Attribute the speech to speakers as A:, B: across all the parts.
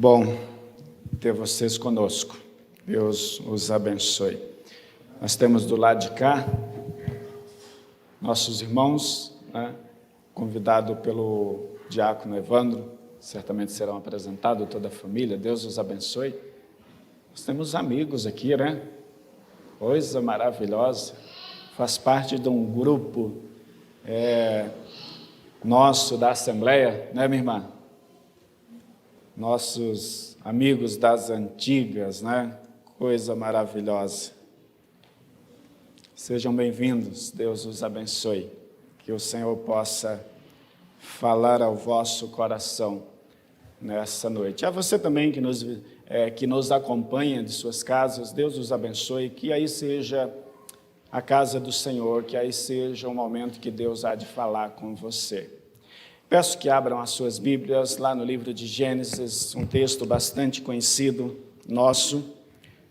A: Bom ter vocês conosco. Deus os abençoe. Nós temos do lado de cá nossos irmãos, convidado pelo diácono Evandro, certamente serão apresentados, toda a família. Deus os abençoe. Nós temos amigos aqui, Coisa maravilhosa. Faz parte de um grupo nosso da Assembleia, minha irmã? Nossos amigos das antigas, Coisa maravilhosa. Sejam bem-vindos, Deus os abençoe. Que o Senhor possa falar ao vosso coração nessa noite. A você também que nos acompanha de suas casas, Deus os abençoe. Que aí seja a casa do Senhor, que aí seja o momento que Deus há de falar com você. Peço que abram as suas Bíblias lá no livro de Gênesis, um texto bastante conhecido nosso,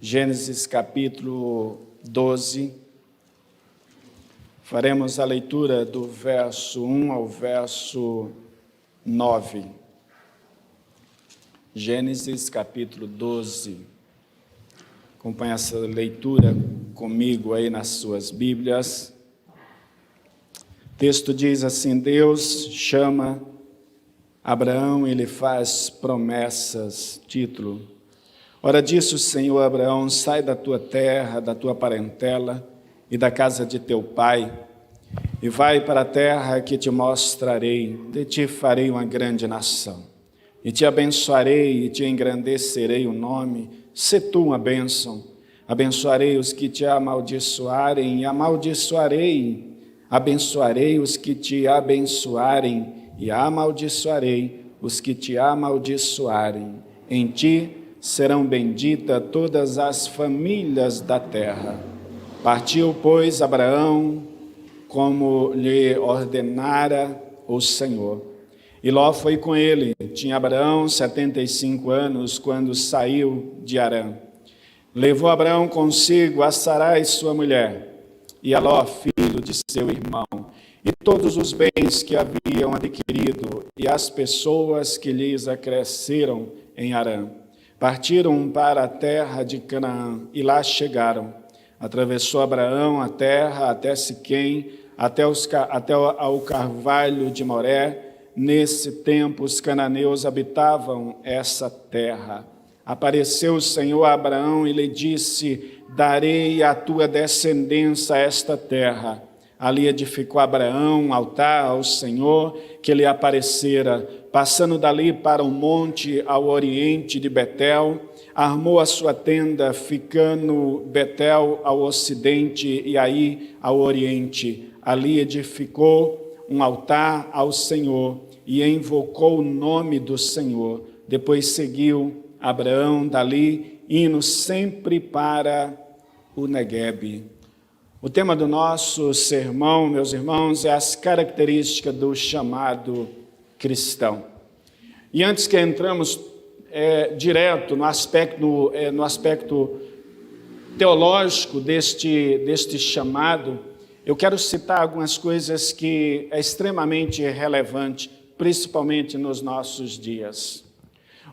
A: Gênesis capítulo 12. Faremos a leitura do verso 1 ao verso 9. Gênesis capítulo 12. Acompanhe essa leitura comigo aí nas suas Bíblias. O texto diz assim: Deus chama Abraão e lhe faz promessas. Título: Ora disse o Senhor a Abraão: sai da tua terra, da tua parentela e da casa de teu pai, e vai para a terra que te mostrarei. De ti farei uma grande nação, e te abençoarei e te engrandecerei o nome. Se tu uma bênção, abençoarei os que te amaldiçoarem, e abençoarei os que te abençoarem, e amaldiçoarei os que te amaldiçoarem. Em ti serão benditas todas as famílias da terra. Partiu, pois, Abraão, como lhe ordenara o Senhor. E Ló foi com ele. Tinha Abraão 75 anos quando saiu de Harã. Levou Abraão consigo a Sarai, sua mulher, e a Ló, filho de seu irmão, e todos os bens que haviam adquirido, e as pessoas que lhes acresceram em Harã. Partiram para a terra de Canaã, e lá chegaram. Atravessou Abraão a terra até Siquém, até ao carvalho de Moré. Nesse tempo os cananeus habitavam essa terra. Apareceu o Senhor a Abraão e lhe disse: darei à tua descendência esta terra. Ali edificou Abraão um altar ao Senhor que lhe aparecera. Passando dali para o monte ao oriente de Betel, armou a sua tenda, ficando Betel ao ocidente e aí ao oriente. Ali edificou um altar ao Senhor e invocou o nome do Senhor. Depois seguiu Abraão dali, indo sempre para o Neguebe. O tema do nosso sermão, meus irmãos, é as características do chamado cristão. E antes que entramos direto no aspecto teológico deste chamado, eu quero citar algumas coisas que é extremamente relevante, principalmente nos nossos dias.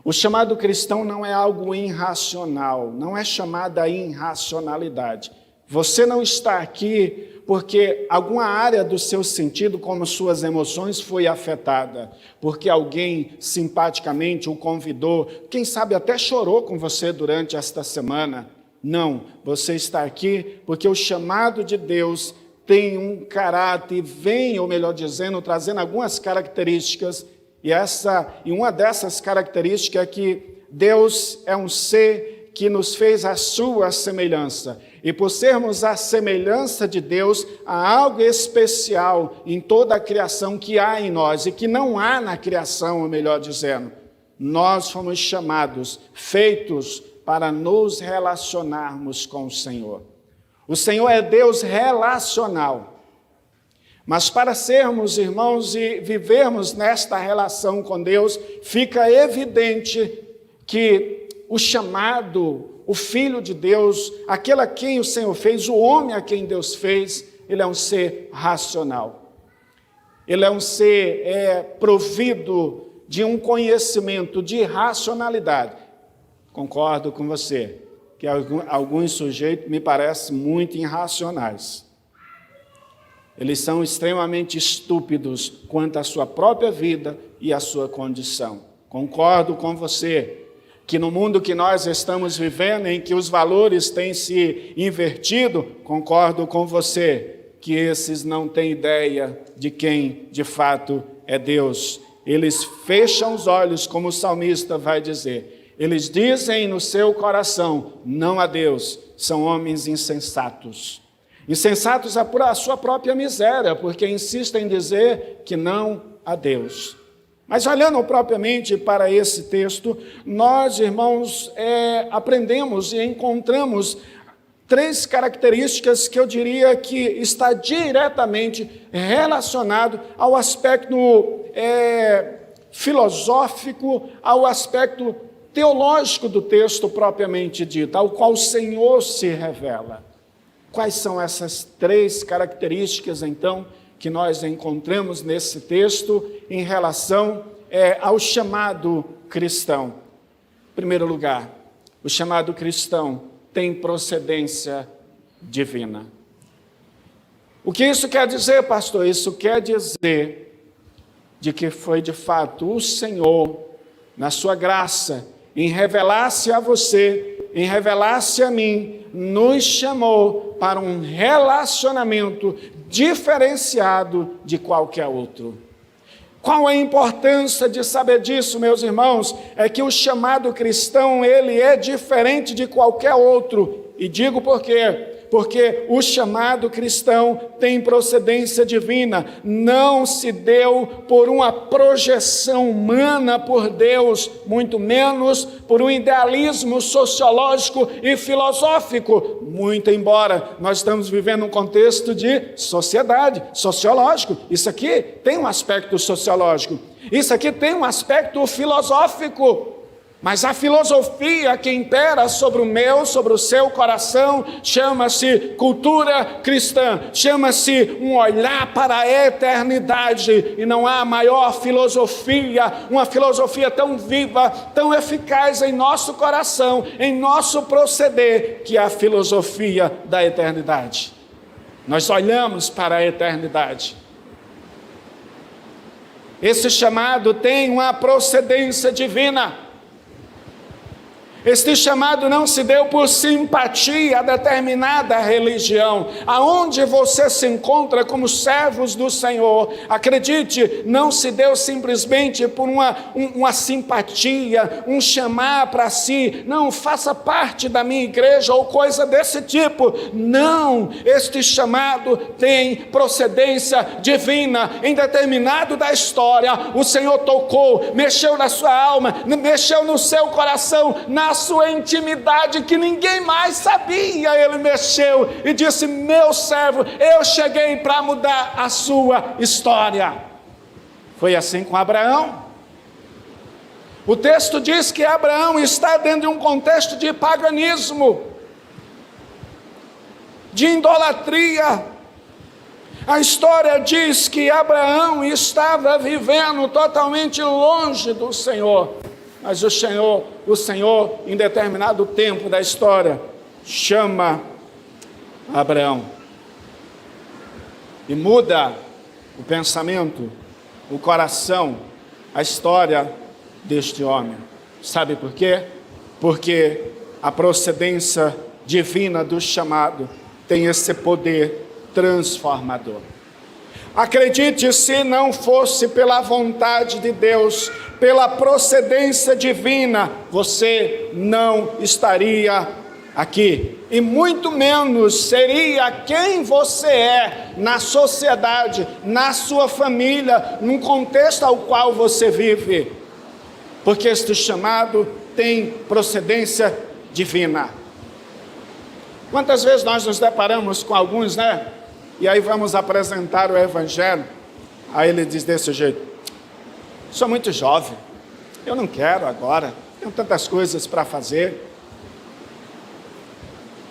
A: O chamado cristão não é algo irracional, não é chamada irracionalidade. Você não está aqui porque alguma área do seu sentido, como suas emoções, foi afetada, porque alguém simpaticamente o convidou, quem sabe até chorou com você durante esta semana. Não, você está aqui porque o chamado de Deus tem um caráter, ou melhor dizendo, trazendo algumas características, e uma dessas características é que Deus é um ser que nos fez a sua semelhança. E por sermos a semelhança de Deus, há algo especial em toda a criação que há em nós e que não há na criação, melhor dizendo. Nós fomos chamados, feitos para nos relacionarmos com o Senhor. O Senhor é Deus relacional. Mas para sermos irmãos e vivermos nesta relação com Deus, fica evidente que o chamado, o Filho de Deus, aquele a quem o Senhor fez, o homem a quem Deus fez, ele é um ser racional. Ele é um ser provido de um conhecimento de racionalidade. Concordo com você, que alguns sujeitos me parecem muito irracionais. Eles são extremamente estúpidos quanto à sua própria vida e à sua condição. Concordo com você que no mundo que nós estamos vivendo, em que os valores têm se invertido, concordo com você que esses não têm ideia de quem de fato é Deus. Eles fecham os olhos, como o salmista vai dizer. Eles dizem no seu coração, não há Deus, são homens insensatos. Insensatos por a sua própria miséria, porque insistem em dizer que não há Deus. Mas olhando propriamente para esse texto, nós, irmãos, aprendemos e encontramos 3 características que eu diria que está diretamente relacionado ao aspecto filosófico, ao aspecto teológico do texto propriamente dito, ao qual o Senhor se revela. Quais são essas 3 características, então, que nós encontramos nesse texto em relação ao chamado cristão? Em primeiro lugar, o chamado cristão tem procedência divina. O que isso quer dizer, pastor? Isso quer dizer de que foi de fato o Senhor, na sua graça, em revelar-se a você, em revelar-se a mim, nos chamou para um relacionamento diferenciado de qualquer outro. Qual a importância de saber disso, meus irmãos? É que o chamado cristão, ele é diferente de qualquer outro. E digo por quê? Porque o chamado cristão tem procedência divina, não se deu por uma projeção humana por Deus, muito menos por um idealismo sociológico e filosófico, muito embora nós estamos vivendo um contexto de sociedade, sociológico. Isso aqui tem um aspecto sociológico, isso aqui tem um aspecto filosófico. Mas a filosofia que impera sobre o meu, sobre o seu coração, chama-se cultura cristã, chama-se um olhar para a eternidade. E não há maior filosofia, uma filosofia tão viva, tão eficaz em nosso coração, em nosso proceder, que a filosofia da eternidade. Nós olhamos para a eternidade. Esse chamado tem uma procedência divina. Este chamado não se deu por simpatia a determinada religião. Aonde você se encontra como servos do Senhor, acredite, não se deu simplesmente por uma simpatia, um chamar para si. Não, faça parte da minha igreja ou coisa desse tipo. Não, este chamado tem procedência divina. Em determinado da história, o Senhor tocou, mexeu na sua alma, mexeu no seu coração, na sua intimidade que ninguém mais sabia. Ele mexeu e disse: meu servo, eu cheguei para mudar a sua história. Foi assim com Abraão. O texto diz que Abraão está dentro de um contexto de paganismo, de idolatria. A história diz que Abraão estava vivendo totalmente longe do Senhor. Mas o Senhor, em determinado tempo da história, chama Abraão e muda o pensamento, o coração, a história deste homem. Sabe por quê? Porque a procedência divina do chamado tem esse poder transformador. Acredite, se não fosse pela vontade de Deus, pela procedência divina, você não estaria aqui. E muito menos seria quem você é na sociedade, na sua família, num contexto ao qual você vive. Porque este chamado tem procedência divina. Quantas vezes nós nos deparamos com alguns, E aí vamos apresentar o Evangelho. Aí ele diz desse jeito: sou muito jovem, eu não quero agora, tenho tantas coisas para fazer.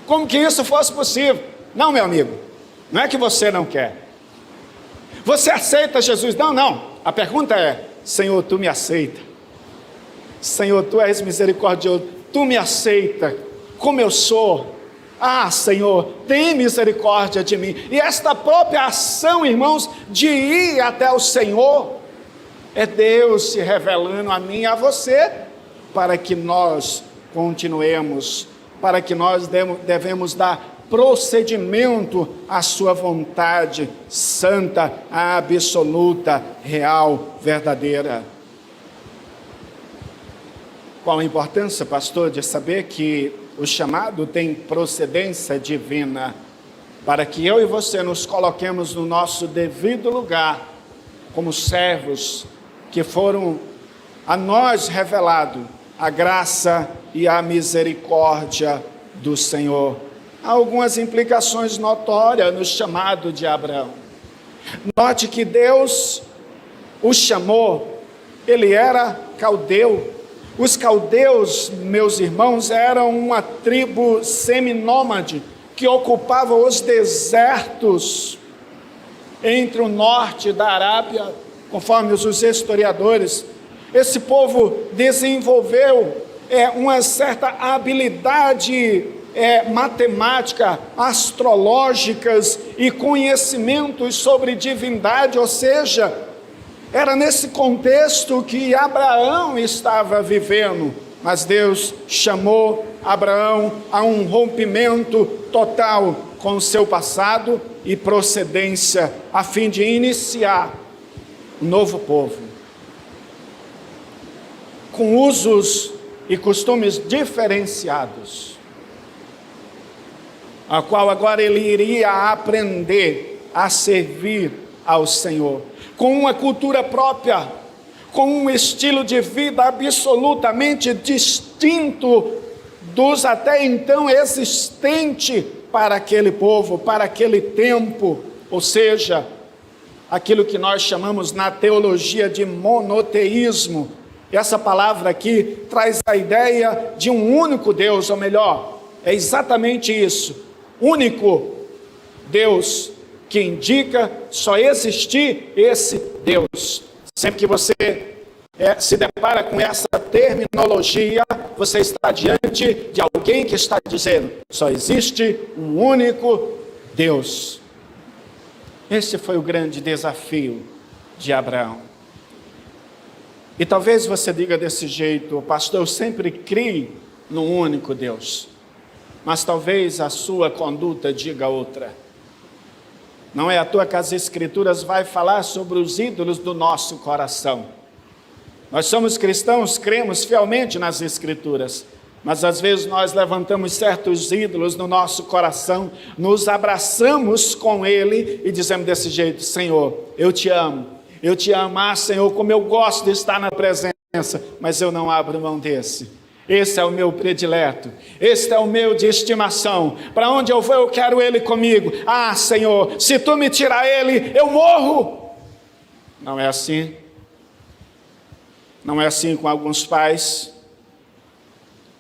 A: Como que isso fosse possível? Não, meu amigo, não é que você não quer. Você aceita Jesus? Não. A pergunta é: Senhor, Tu me aceita. Senhor, Tu és misericordioso, Tu me aceita como eu sou. Ah, Senhor, tem misericórdia de mim. E esta própria ação, irmãos, de ir até o Senhor, é Deus se revelando a mim e a você, para que nós continuemos, para que nós devemos dar procedimento à sua vontade santa, absoluta, real, verdadeira. Qual a importância, pastor, de saber que o chamado tem procedência divina, para que eu e você nos coloquemos no nosso devido lugar, como servos que foram a nós revelado a graça e a misericórdia do Senhor. Há algumas implicações notórias no chamado de Abraão. Note que Deus o chamou, ele era caldeu. Os caldeus, meus irmãos, eram uma tribo seminômade que ocupava os desertos entre o norte da Arábia, conforme os historiadores. Esse povo desenvolveu uma certa habilidade matemática, astrológicas e conhecimentos sobre divindade, ou seja, era nesse contexto que Abraão estava vivendo, mas Deus chamou Abraão a um rompimento total com o seu passado e procedência, a fim de iniciar um novo povo, com usos e costumes diferenciados, a qual agora ele iria aprender a servir ao Senhor, com uma cultura própria, com um estilo de vida absolutamente distinto dos até então existente para aquele povo, para aquele tempo, ou seja, aquilo que nós chamamos na teologia de monoteísmo. Essa palavra aqui traz a ideia de um único Deus, ou melhor, é exatamente isso, único Deus, que indica só existir esse Deus. Sempre que você se depara com essa terminologia, você está diante de alguém que está dizendo, só existe um único Deus. Esse foi o grande desafio de Abraão. E talvez você diga desse jeito, pastor, eu sempre criei num único Deus. Mas talvez a sua conduta diga outra. Não é à toa que as Escrituras vai falar sobre os ídolos do nosso coração. Nós somos cristãos, cremos fielmente nas Escrituras, mas às vezes nós levantamos certos ídolos no nosso coração, nos abraçamos com ele e dizemos desse jeito, Senhor, eu te amo, ah Senhor, como eu gosto de estar na presença, mas eu não abro mão desse. Esse é o meu predileto, este é o meu de estimação, para onde eu vou eu quero ele comigo. Ah Senhor, se tu me tirar ele, eu morro. Não é assim? Não é assim com alguns pais,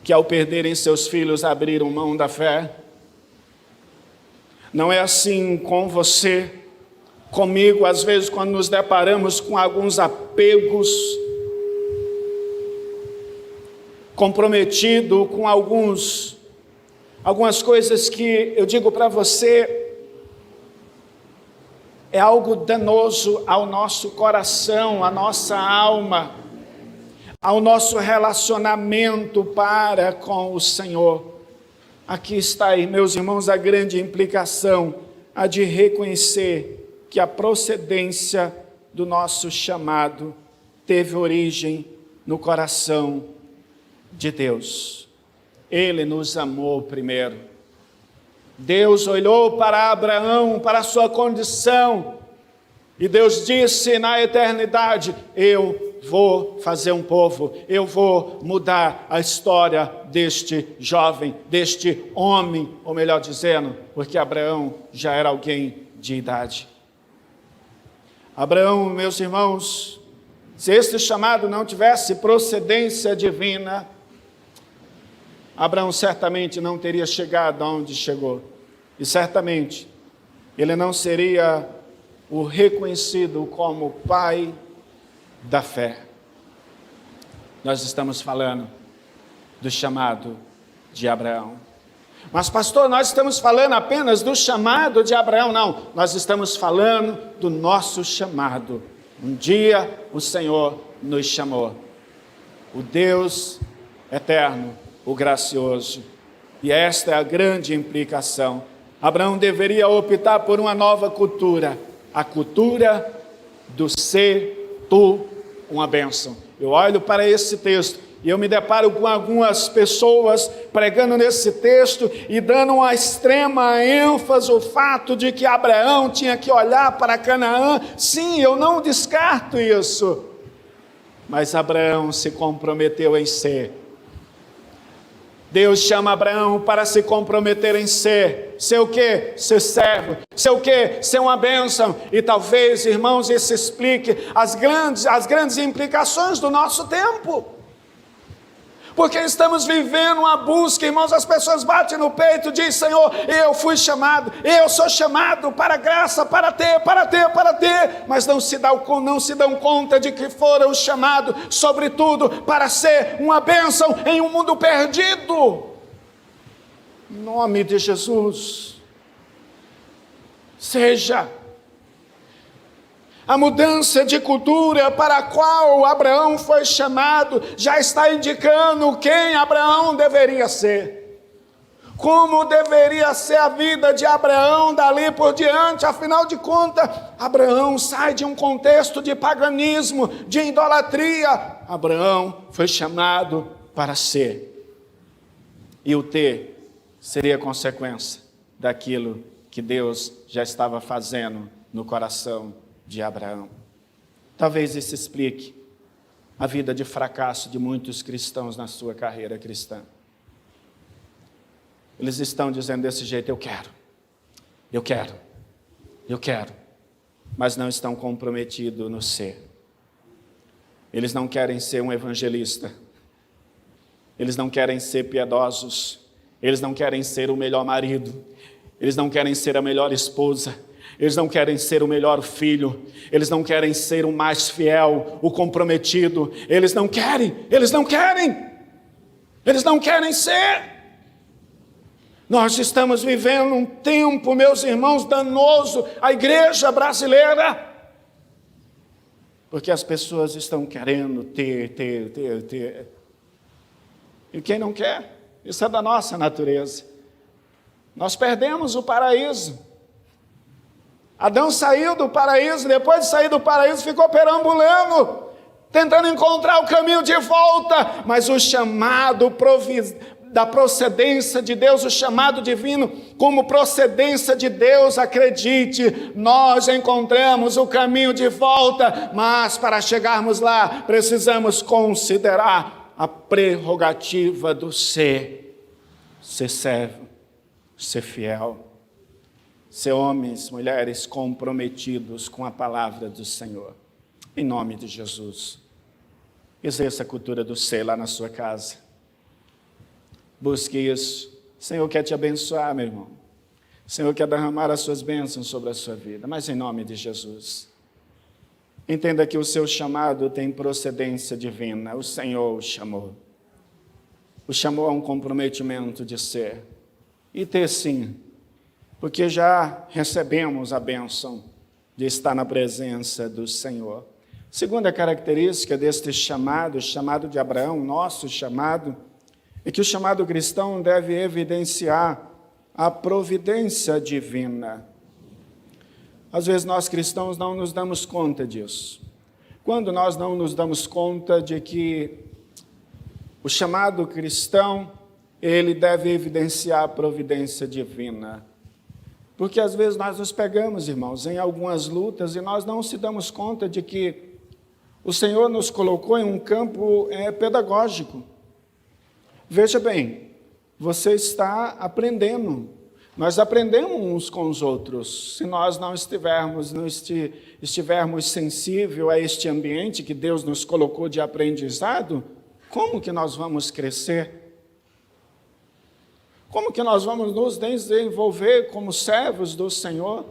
A: que ao perderem seus filhos abriram mão da fé? Não é assim com você, comigo, às vezes quando nos deparamos com alguns apegos, comprometido com algumas coisas que eu digo para você, é algo danoso ao nosso coração, à nossa alma, ao nosso relacionamento para com o Senhor. Aqui está aí, meus irmãos, a grande implicação, a de reconhecer que a procedência do nosso chamado teve origem no coração de Deus. Ele nos amou primeiro. Deus olhou para Abraão, para a sua condição, e Deus disse na eternidade, eu vou fazer um povo, eu vou mudar a história deste jovem, deste homem, ou melhor dizendo, porque Abraão já era alguém de idade. Abraão, meus irmãos, se este chamado não tivesse procedência divina, Abraão certamente não teria chegado aonde chegou, e certamente ele não seria o reconhecido como pai da fé. Nós estamos falando do chamado de Abraão. Mas, pastor, nós estamos falando apenas do chamado de Abraão. Não, nós estamos falando do nosso chamado. Um dia o Senhor nos chamou. O Deus eterno, o gracioso. E esta é a grande implicação. Abraão deveria optar por uma nova cultura. A cultura do ser tu uma bênção. Eu olho para esse texto e eu me deparo com algumas pessoas pregando nesse texto e dando uma extrema ênfase ao fato de que Abraão tinha que olhar para Canaã. Sim, eu não descarto isso. Mas Abraão se comprometeu em ser. Deus chama Abraão para se comprometer em ser. Ser o quê? Ser servo. Ser o quê? Ser uma bênção. E talvez, irmãos, isso explique as grandes implicações do nosso tempo. Porque estamos vivendo uma busca, irmãos, as pessoas batem no peito e dizem: Senhor, eu fui chamado, eu sou chamado para a graça, para ter, mas não se dão conta de que foram chamados, sobretudo, para ser uma bênção em um mundo perdido. Em nome de Jesus, seja a mudança de cultura para a qual Abraão foi chamado, já está indicando quem Abraão deveria ser. Como deveria ser a vida de Abraão dali por diante. Afinal de contas, Abraão sai de um contexto de paganismo, de idolatria. Abraão foi chamado para ser. E o ter seria consequência daquilo que Deus já estava fazendo no coração de Abraão. Talvez isso explique a vida de fracasso de muitos cristãos na sua carreira cristã. Eles estão dizendo desse jeito: eu quero, mas não estão comprometidos no ser. Eles não querem ser um evangelista, eles não querem ser piedosos, eles não querem ser o melhor marido, eles não querem ser a melhor esposa, eles não querem ser o melhor filho, eles não querem ser o mais fiel, o comprometido, eles não querem ser. Nós estamos vivendo um tempo, meus irmãos, danoso à igreja brasileira, porque as pessoas estão querendo ter. E quem não quer? Isso é da nossa natureza. Nós perdemos o paraíso. Adão saiu do paraíso, depois de sair do paraíso ficou perambulando, tentando encontrar o caminho de volta, mas o chamado da procedência de Deus, o chamado divino, como procedência de Deus, acredite, nós encontramos o caminho de volta, mas para chegarmos lá, precisamos considerar a prerrogativa do ser servo, ser fiel, ser homens, mulheres comprometidos com a palavra do Senhor. Em nome de Jesus, exerça a cultura do ser lá na sua casa. Busque isso. O Senhor quer te abençoar, meu irmão. O Senhor quer derramar as suas bênçãos sobre a sua vida, mas em nome de Jesus, entenda que o seu chamado tem procedência divina. O Senhor o chamou. O chamou a um comprometimento de ser. E ter sim, porque já recebemos a bênção de estar na presença do Senhor. Segunda característica deste chamado de Abraão, nosso chamado, é que o chamado cristão deve evidenciar a providência divina. Às vezes nós cristãos não nos damos conta disso. Quando nós não nos damos conta de que o chamado cristão, ele deve evidenciar a providência divina. Porque às vezes nós nos pegamos, irmãos, em algumas lutas e nós não se damos conta de que o Senhor nos colocou em um campo pedagógico. Veja bem, você está aprendendo. Nós aprendemos uns com os outros. Se nós não estivermos sensíveis a este ambiente que Deus nos colocou de aprendizado, como que nós vamos crescer? Como que nós vamos nos desenvolver como servos do Senhor?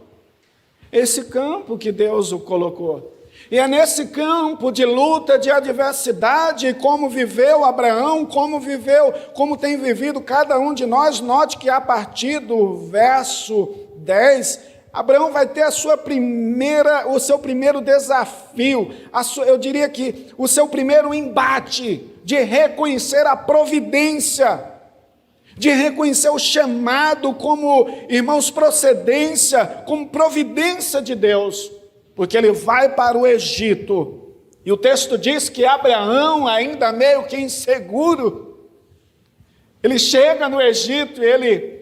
A: Esse campo que Deus o colocou. E é nesse campo de luta, de adversidade, como viveu Abraão, como tem vivido cada um de nós. Note que a partir do verso 10, Abraão vai ter o seu primeiro desafio, eu diria que o seu primeiro embate de reconhecer a providência, de reconhecer o chamado como, irmãos, procedência, como providência de Deus. Porque ele vai para o Egito, e o texto diz que Abraão, ainda meio que inseguro, ele chega no Egito e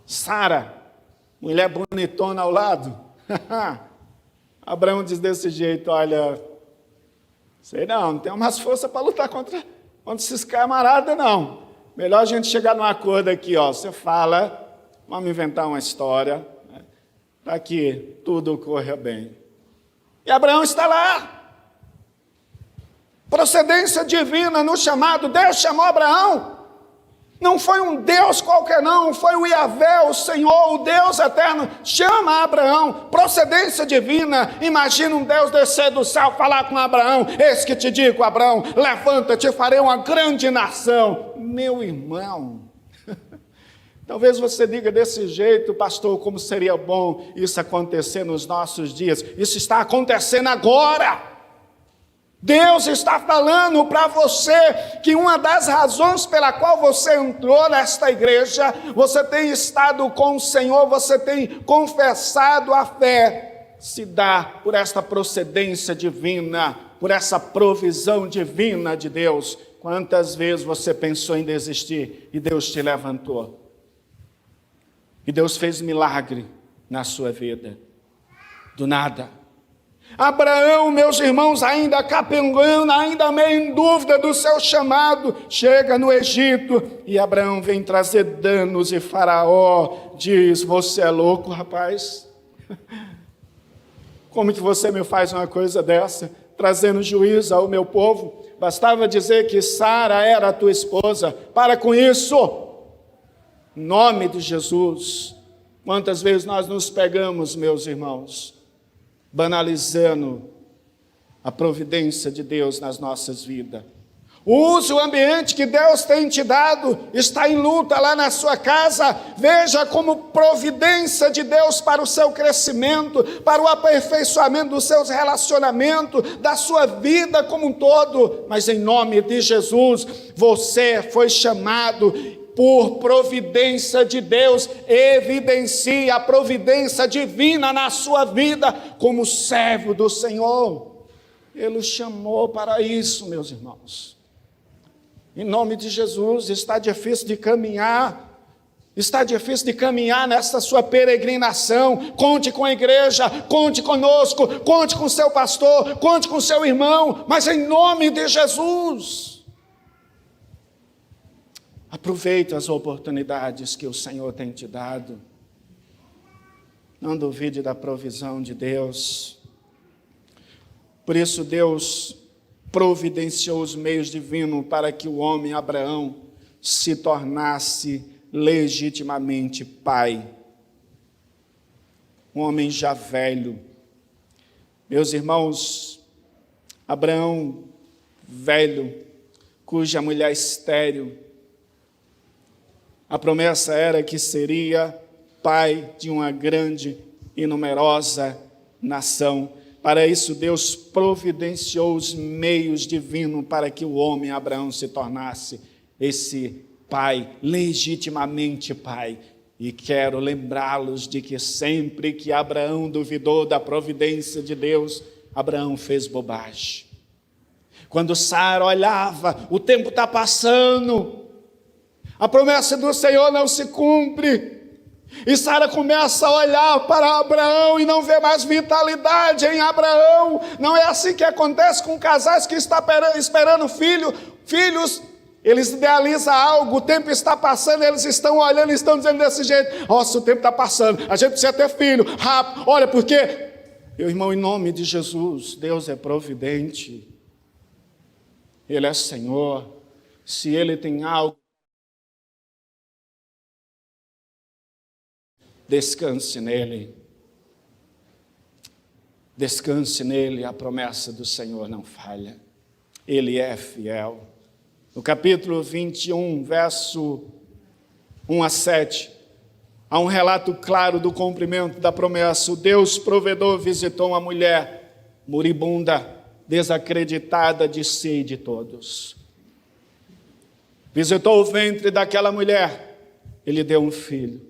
A: Sara, mulher bonitona ao lado, Abraão diz desse jeito: olha, sei não tenho mais força para lutar contra esses camaradas não, melhor a gente chegar num acordo aqui, você fala, vamos inventar uma história, para que tudo corra bem. E Abraão está lá, procedência divina no chamado. Deus chamou Abraão, não foi um Deus qualquer não, foi o Yahvé, o Senhor, o Deus eterno, chama Abraão, procedência divina. Imagina um Deus descer do céu, falar com Abraão: eis que te digo, Abraão, levanta-te, farei uma grande nação. Meu irmão, talvez você diga desse jeito: pastor, como seria bom isso acontecer nos nossos dias. Isso está acontecendo agora. Deus está falando para você que uma das razões pela qual você entrou nesta igreja, você tem estado com o Senhor, você tem confessado a fé, se dá por esta procedência divina, por essa provisão divina de Deus. Quantas vezes você pensou em desistir e Deus te levantou? E Deus fez milagre na sua vida, do nada. Abraão, meus irmãos, ainda capengando, ainda meio em dúvida do seu chamado, chega no Egito, e Abraão vem trazer danos, e Faraó diz: você é louco, rapaz? Como que você me faz uma coisa dessa, trazendo juízo ao meu povo? Bastava dizer que Sara era a tua esposa. Para com isso. Em nome de Jesus. Quantas vezes nós nos pegamos, meus irmãos, banalizando a providência de Deus nas nossas vidas. Use o ambiente que Deus tem te dado. Está em luta lá na sua casa, veja como providência de Deus para o seu crescimento, para o aperfeiçoamento dos seus relacionamentos, da sua vida como um todo. Mas em nome de Jesus, você foi chamado por providência de Deus. Evidencie a providência divina na sua vida como servo do Senhor. Ele o chamou para isso, meus irmãos. Em nome de Jesus. Está difícil de caminhar, nessa sua peregrinação. Conte com a igreja, conte conosco, conte com seu pastor, conte com seu irmão, mas em nome de Jesus, aproveite as oportunidades que o Senhor tem te dado. Não duvide da provisão de Deus. Por isso Deus providenciou os meios divinos para que o homem Abraão se tornasse legitimamente pai. Um homem já velho. Meus irmãos, Abraão, velho, cuja mulher estéril, a promessa era que seria pai de uma grande e numerosa nação. Para isso, Deus providenciou os meios divinos para que o homem Abraão se tornasse esse pai, legitimamente pai. E quero lembrá-los de que sempre que Abraão duvidou da providência de Deus, Abraão fez bobagem. Quando Sara olhava, o tempo está passando, a promessa do Senhor não se cumpre. E Sara começa a olhar para Abraão e não vê mais vitalidade em Abraão. Não é assim que acontece com casais que estão esperando filhos. Eles idealizam algo, o tempo está passando, eles estão olhando e estão dizendo desse jeito: nossa, o tempo está passando, a gente precisa ter filho, rápido. Olha, porque, meu irmão, em nome de Jesus, Deus é providente, Ele é Senhor. Se Ele tem algo, descanse nele. Descanse nele, a promessa do Senhor não falha. Ele é fiel. No capítulo 21, verso 1 a 7, há um relato claro do cumprimento da promessa. O Deus provedor visitou uma mulher moribunda, desacreditada de si e de todos. Visitou o ventre daquela mulher, ele deu um filho.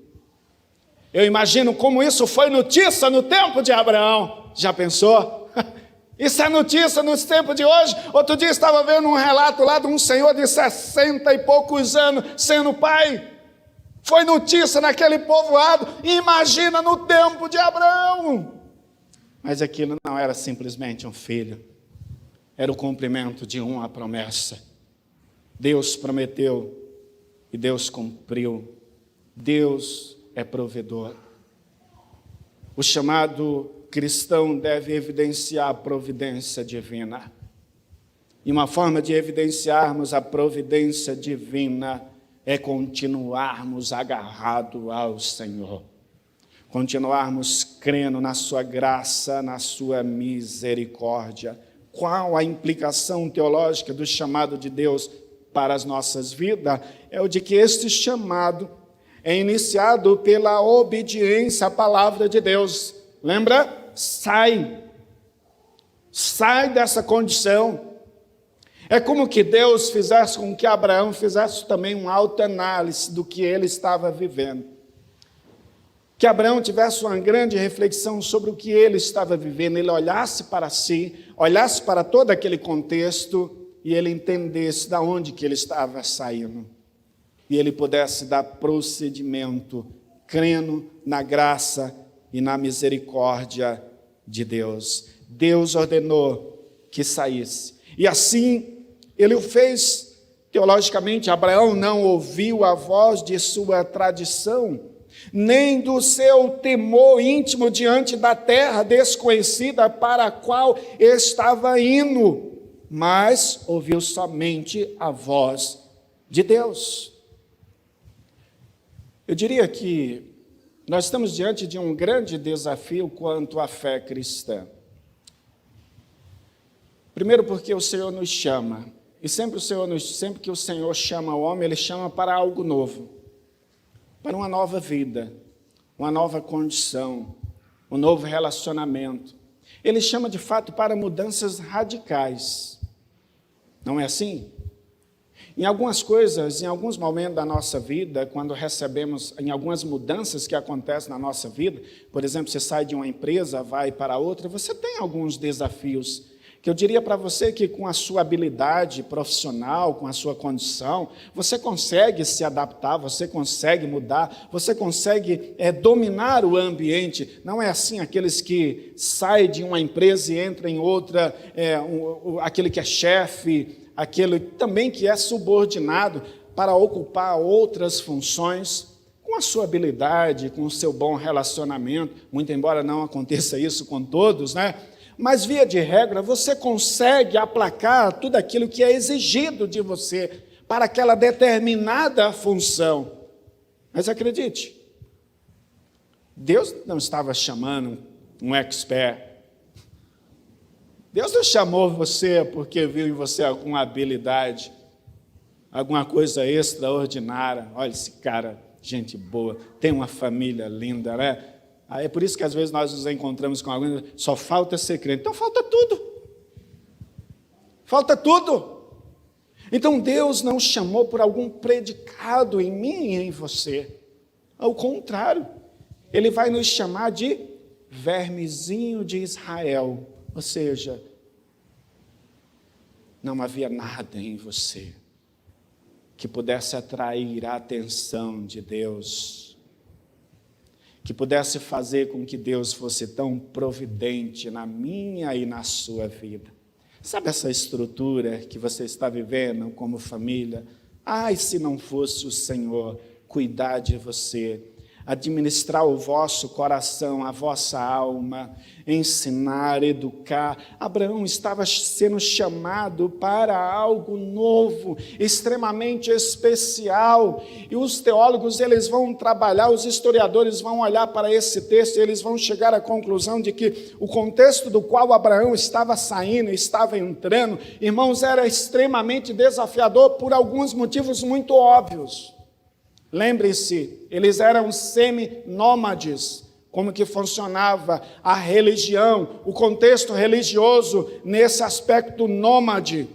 A: Eu imagino como isso foi notícia no tempo de Abraão. Já pensou? Isso é notícia nos tempos de hoje. Outro dia estava vendo um relato lá de um senhor de 60 e poucos anos sendo pai. Foi notícia naquele povoado. Imagina no tempo de Abraão. Mas aquilo não era simplesmente um filho. Era o cumprimento de uma promessa. Deus prometeu e Deus cumpriu. Deus é provedor. O chamado cristão deve evidenciar a providência divina. E uma forma de evidenciarmos a providência divina é continuarmos agarrados ao Senhor. Continuarmos crendo na sua graça, na sua misericórdia. Qual a implicação teológica do chamado de Deus para as nossas vidas? É o de que este chamado é iniciado pela obediência à palavra de Deus. Lembra? Sai dessa condição. É como que Deus fizesse com que Abraão fizesse também uma autoanálise do que ele estava vivendo. Que Abraão tivesse uma grande reflexão sobre o que ele estava vivendo, ele olhasse para si, olhasse para todo aquele contexto e ele entendesse de onde que ele estava saindo. E ele pudesse dar procedimento, crendo na graça e na misericórdia de Deus. Deus ordenou que saísse. E assim, ele o fez. Teologicamente, Abraão não ouviu a voz de sua tradição, nem do seu temor íntimo diante da terra desconhecida para a qual estava indo, mas ouviu somente a voz de Deus. Eu diria que nós estamos diante de um grande desafio quanto à fé cristã. Primeiro porque o Senhor nos chama, e sempre que o Senhor chama o homem, Ele chama para algo novo, para uma nova vida, uma nova condição, um novo relacionamento. Ele chama de fato para mudanças radicais. Não é assim? Em algumas coisas, em alguns momentos da nossa vida, quando recebemos, em algumas mudanças que acontecem na nossa vida, por exemplo, você sai de uma empresa, vai para outra, você tem alguns desafios, que eu diria para você que com a sua habilidade profissional, com a sua condição, você consegue se adaptar, você consegue mudar, você consegue dominar o ambiente. Não é assim aqueles que saem de uma empresa e entram em outra, aquele que é chefe, aquele também que é subordinado para ocupar outras funções, com a sua habilidade, com o seu bom relacionamento, muito embora não aconteça isso com todos, né? Mas, via de regra, você consegue aplacar tudo aquilo que é exigido de você para aquela determinada função. Mas acredite, Deus não estava chamando um expert. Deus não chamou você porque viu em você alguma habilidade, alguma coisa extraordinária. Olha esse cara, gente boa, tem uma família linda, né? É por isso que às vezes nós nos encontramos com alguém, só falta ser crente. Então falta tudo. Falta tudo. Então Deus não chamou por algum predicado em mim e em você. Ao contrário, Ele vai nos chamar de vermezinho de Israel. Ou seja, não havia nada em você que pudesse atrair a atenção de Deus, que pudesse fazer com que Deus fosse tão providente na minha e na sua vida. Sabe essa estrutura que você está vivendo como família? Ai, se não fosse o Senhor cuidar de você. administrar o vosso coração, a vossa alma, ensinar, educar. Abraão estava sendo chamado para algo novo, extremamente especial. E os teólogos, eles vão trabalhar, os historiadores vão olhar para esse texto e eles vão chegar à conclusão de que o contexto do qual Abraão estava saindo, estava entrando, irmãos, era extremamente desafiador por alguns motivos muito óbvios. Lembre-se, eles eram semi-nômades. Como que funcionava a religião, o contexto religioso nesse aspecto nômade?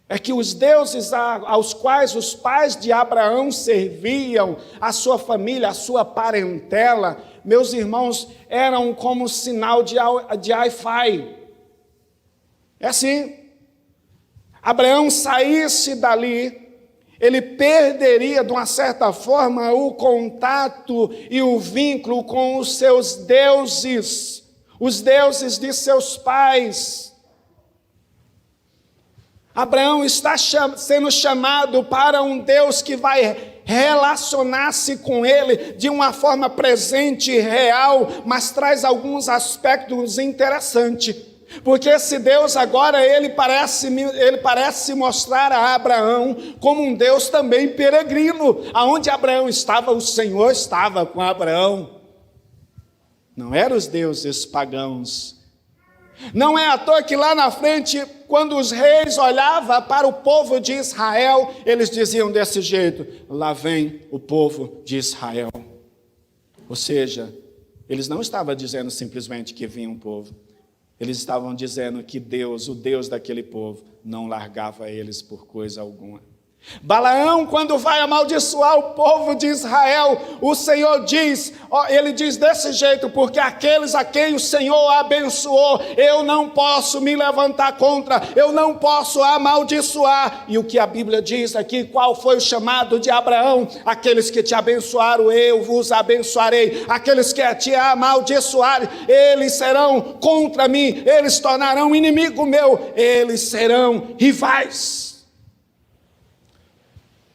A: É que os deuses aos quais os pais de Abraão serviam, a sua família, a sua parentela, meus irmãos, eram como sinal de Wi-Fi. É assim, Abraão saísse dali, ele perderia, de uma certa forma, o contato e o vínculo com os seus deuses, os deuses de seus pais. Abraão está sendo chamado para um Deus que vai relacionar-se com ele de uma forma presente e real, mas traz alguns aspectos interessantes. Porque esse Deus agora, ele parece mostrar a Abraão como um Deus também peregrino. Aonde Abraão estava, o Senhor estava com Abraão. Não eram os deuses pagãos. Não é à toa que lá na frente, quando os reis olhavam para o povo de Israel, eles diziam desse jeito: lá vem o povo de Israel. Ou seja, eles não estavam dizendo simplesmente que vinha um povo. Eles estavam dizendo que Deus, o Deus daquele povo, não largava eles por coisa alguma. Balaão, quando vai amaldiçoar o povo de Israel, o Senhor diz, ele diz desse jeito: porque aqueles a quem o Senhor abençoou, eu não posso me levantar contra, eu não posso amaldiçoar. E o que a Bíblia diz aqui, qual foi o chamado de Abraão? Aqueles que te abençoaram, eu vos abençoarei. Aqueles que te amaldiçoarem, eles serão contra mim, eles tornarão inimigo meu, eles serão rivais.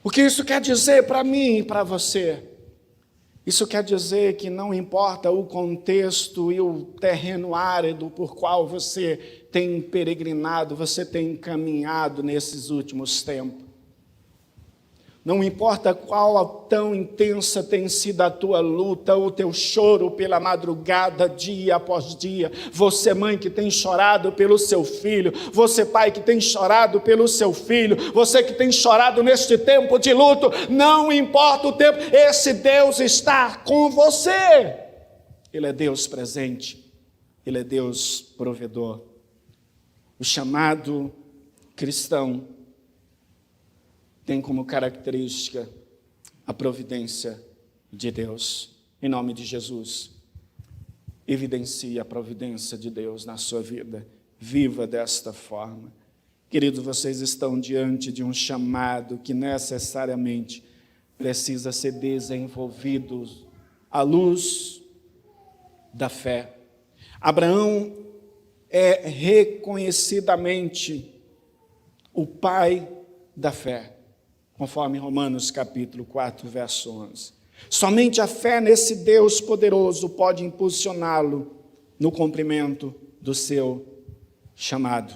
A: O que isso quer dizer para mim e para você? Isso quer dizer que não importa o contexto e o terreno árido por qual você tem peregrinado, você tem caminhado nesses últimos tempos. Não importa qual tão intensa tem sido a tua luta, o teu choro pela madrugada, dia após dia. Você, mãe, que tem chorado pelo seu filho. Você, pai, que tem chorado pelo seu filho. Você que tem chorado neste tempo de luto. Não importa o tempo, esse Deus está com você. Ele é Deus presente. Ele é Deus provedor. O chamado cristão tem como característica a providência de Deus. Em nome de Jesus, evidencie a providência de Deus na sua vida. Viva desta forma. Queridos, vocês estão diante de um chamado que necessariamente precisa ser desenvolvido à luz da fé. Abraão é reconhecidamente o pai da fé, conforme Romanos capítulo 4, verso 11. Somente a fé nesse Deus poderoso pode impulsioná-lo no cumprimento do seu chamado.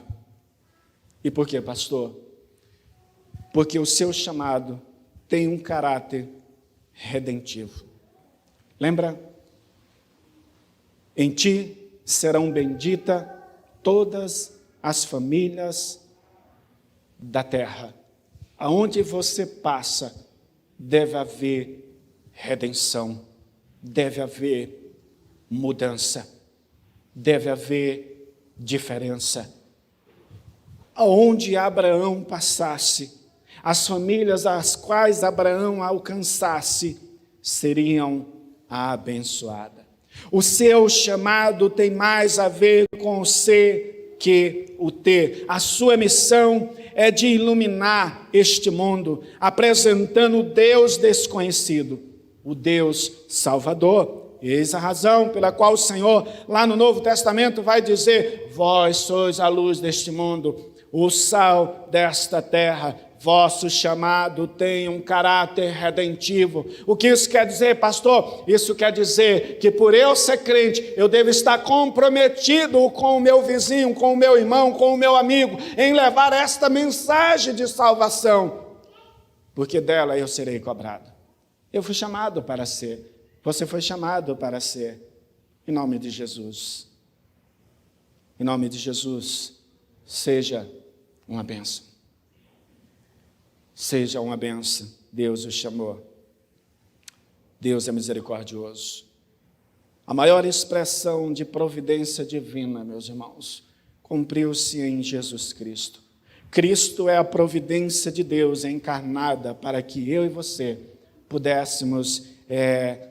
A: E por quê, pastor? Porque o seu chamado tem um caráter redentivo. Lembra? Em ti serão benditas todas as famílias da terra. Aonde você passa, deve haver redenção, deve haver mudança, deve haver diferença. Aonde Abraão passasse, as famílias às quais Abraão alcançasse, seriam abençoadas. O seu chamado tem mais a ver com o ser que o ter. A sua missão é de iluminar este mundo, apresentando o Deus desconhecido, o Deus Salvador. Eis a razão pela qual o Senhor, lá no Novo Testamento, vai dizer: vós sois a luz deste mundo, o sal desta terra. vosso chamado tem um caráter redentivo. O que isso quer dizer, pastor? Isso quer dizer que por eu ser crente, eu devo estar comprometido com o meu vizinho, com o meu irmão, com o meu amigo, em levar esta mensagem de salvação, porque dela eu serei cobrado. Eu fui chamado para ser, você foi chamado para ser, em nome de Jesus. Em nome de Jesus, seja uma bênção. Seja uma bênção. Deus o chamou. Deus é misericordioso. A maior expressão de providência divina, meus irmãos, cumpriu-se em Jesus Cristo. Cristo é a providência de Deus encarnada para que eu e você pudéssemos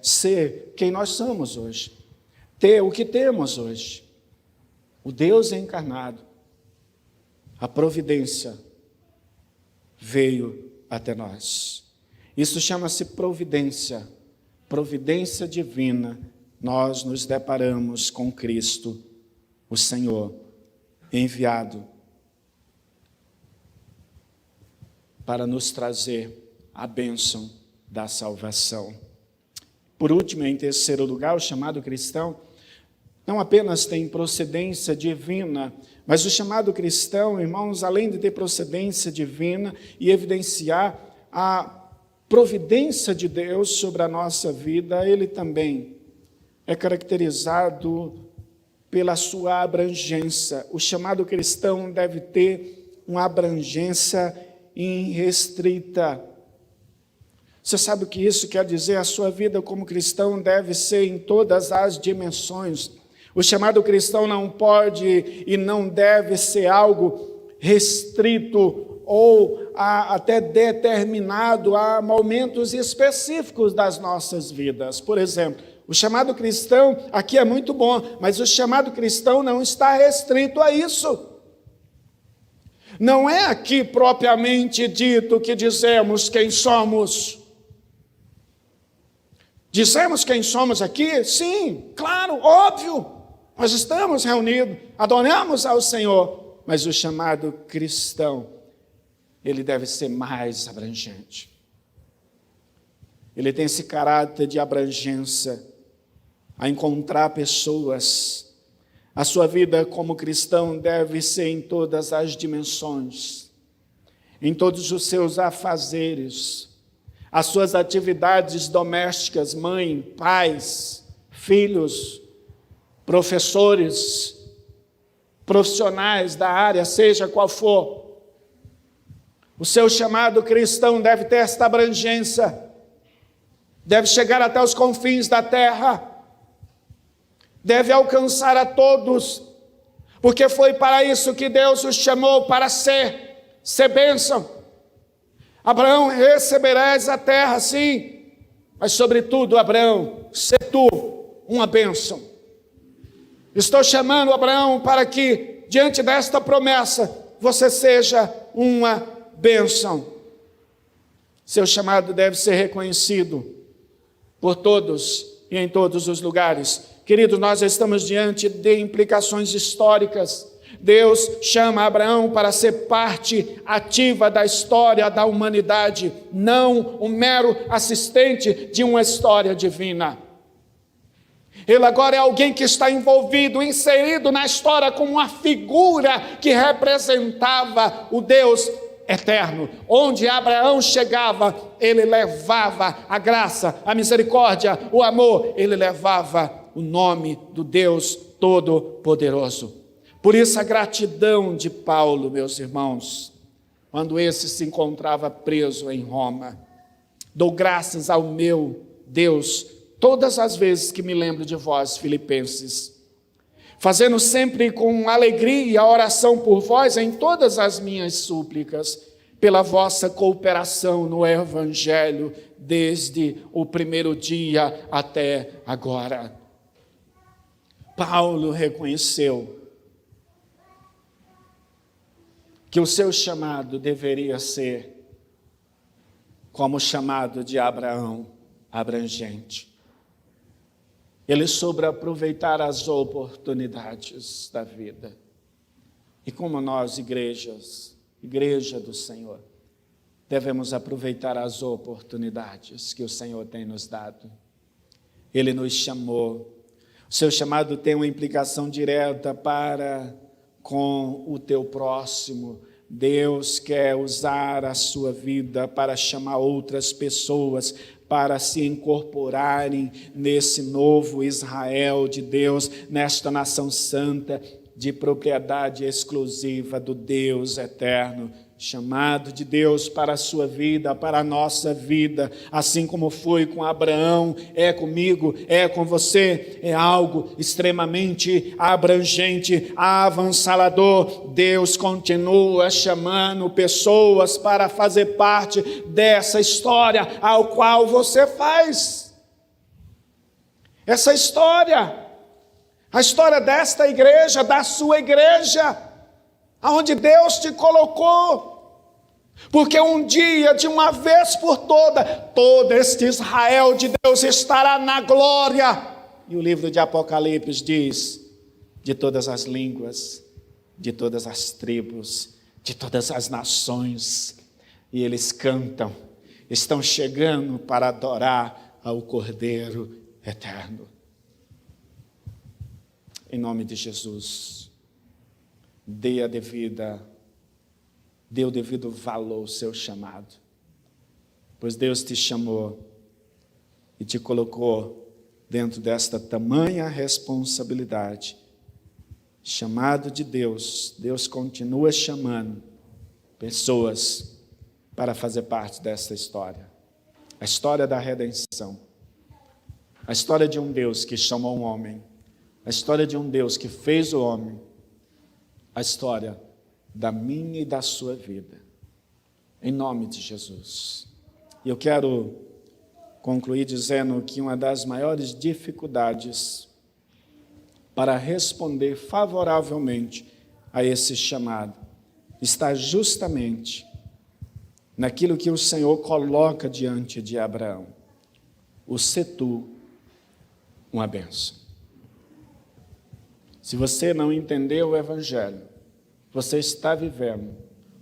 A: ser quem nós somos hoje. Ter o que temos hoje. O Deus encarnado. A providência veio até nós. Isso chama-se providência, providência divina. Nós nos deparamos com Cristo, o Senhor, enviado para nos trazer a bênção da salvação. Por último, em terceiro lugar, o chamado cristão não apenas tem procedência divina, mas o chamado cristão, irmãos, além de ter procedência divina e evidenciar a providência de Deus sobre a nossa vida, ele também é caracterizado pela sua abrangência. O chamado cristão deve ter uma abrangência irrestrita. Você sabe o que isso quer dizer? A sua vida como cristão deve ser em todas as dimensões. O chamado cristão não pode e não deve ser algo restrito ou até determinado a momentos específicos das nossas vidas. Por exemplo, o chamado cristão aqui é muito bom, mas o chamado cristão não está restrito a isso. Não é aqui propriamente dito que dizemos quem somos. Dizemos quem somos aqui? Sim, claro, óbvio. Nós estamos reunidos, adoramos ao Senhor, mas o chamado cristão, ele deve ser mais abrangente. Ele tem esse caráter de abrangência, a encontrar pessoas. A sua vida como cristão deve ser em todas as dimensões, em todos os seus afazeres, as suas atividades domésticas, mãe, pais, filhos, professores, profissionais da área, seja qual for. O seu chamado cristão deve ter esta abrangência, deve chegar até os confins da terra, deve alcançar a todos, porque foi para isso que Deus os chamou, para ser bênção. Abraão, receberás a terra, sim, mas sobretudo, Abraão, ser tu uma bênção. Estou chamando Abraão para que, diante desta promessa, você seja uma bênção. Seu chamado deve ser reconhecido por todos e em todos os lugares. Queridos, nós estamos diante de implicações históricas. Deus chama Abraão para ser parte ativa da história da humanidade, não um mero assistente de uma história divina. Ele agora é alguém que está envolvido, inserido na história como uma figura que representava o Deus eterno. Onde Abraão chegava, ele levava a graça, a misericórdia, o amor, ele levava o nome do Deus Todo-Poderoso. Por isso a gratidão de Paulo, meus irmãos, quando esse se encontrava preso em Roma. Dou graças ao meu Deus todas as vezes que me lembro de vós, filipenses, fazendo sempre com alegria a oração por vós em todas as minhas súplicas, pela vossa cooperação no Evangelho, desde o primeiro dia até agora. Paulo reconheceu que o seu chamado deveria ser como o chamado de Abraão, abrangente. Ele soube aproveitar as oportunidades da vida. E como nós, igreja do Senhor, devemos aproveitar as oportunidades que o Senhor tem nos dado. Ele nos chamou. O seu chamado tem uma implicação direta para com o teu próximo. Deus quer usar a sua vida para chamar outras pessoas para se incorporarem nesse novo Israel de Deus, nesta nação santa, de propriedade exclusiva do Deus eterno. Chamado de Deus para a sua vida, para a nossa vida, assim como foi com Abraão, é comigo, é com você, é algo extremamente abrangente, avassalador. Deus continua chamando pessoas para fazer parte dessa história ao qual você faz. Essa história, a história desta igreja, da sua igreja, aonde Deus te colocou, porque um dia, de uma vez por toda, todo este Israel de Deus estará na glória. E o livro de Apocalipse diz, de todas as línguas, de todas as tribos, de todas as nações, e eles cantam, estão chegando para adorar ao Cordeiro eterno. Em nome de Jesus, dê o devido valor ao seu chamado, pois Deus te chamou e te colocou dentro desta tamanha responsabilidade. Chamado de Deus, Deus continua chamando pessoas para fazer parte dessa história. A história da redenção, a história de um Deus que chamou um homem, a história de um Deus que fez o homem, a história da minha e da sua vida, em nome de Jesus. E eu quero concluir dizendo que uma das maiores dificuldades para responder favoravelmente a esse chamado está justamente naquilo que o Senhor coloca diante de Abraão: o ser tu uma bênção. Se você não entendeu o Evangelho, você está vivendo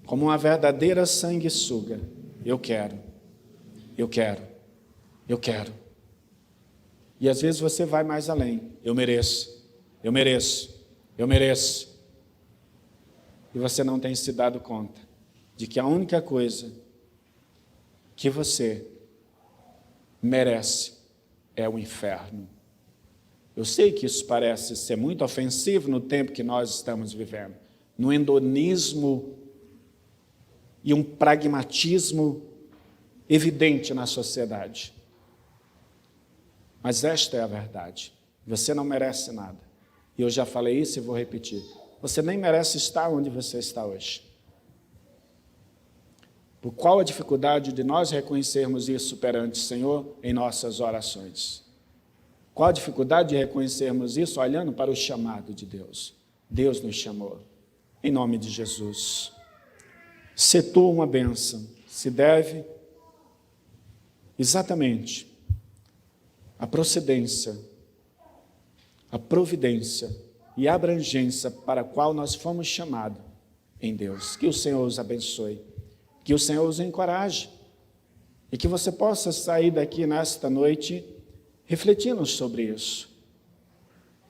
A: como uma verdadeira sanguessuga. Eu quero. E às vezes você vai mais além. Eu mereço. E você não tem se dado conta de que a única coisa que você merece é o inferno. Eu sei que isso parece ser muito ofensivo no tempo que nós estamos vivendo, no hedonismo e um pragmatismo evidente na sociedade. Mas esta é a verdade. Você não merece nada. E eu já falei isso e vou repetir. Você nem merece estar onde você está hoje. Por qual a dificuldade de nós reconhecermos isso perante o Senhor em nossas orações? Qual a dificuldade de reconhecermos isso olhando para o chamado de Deus? Deus nos chamou. Em nome de Jesus. Ser tu uma bênção se deve exatamente à procedência, à providência e à abrangência para a qual nós fomos chamados em Deus. Que o Senhor os abençoe, que o Senhor os encoraje e que você possa sair daqui nesta noite refletindo sobre isso.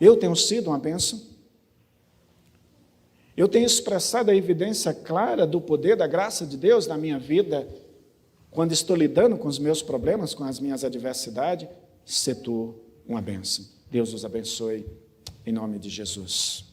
A: Eu tenho sido uma bênção? Eu tenho expressado a evidência clara do poder da graça de Deus na minha vida, quando estou lidando com os meus problemas, com as minhas adversidades? Se tu uma bênção. Deus os abençoe, em nome de Jesus.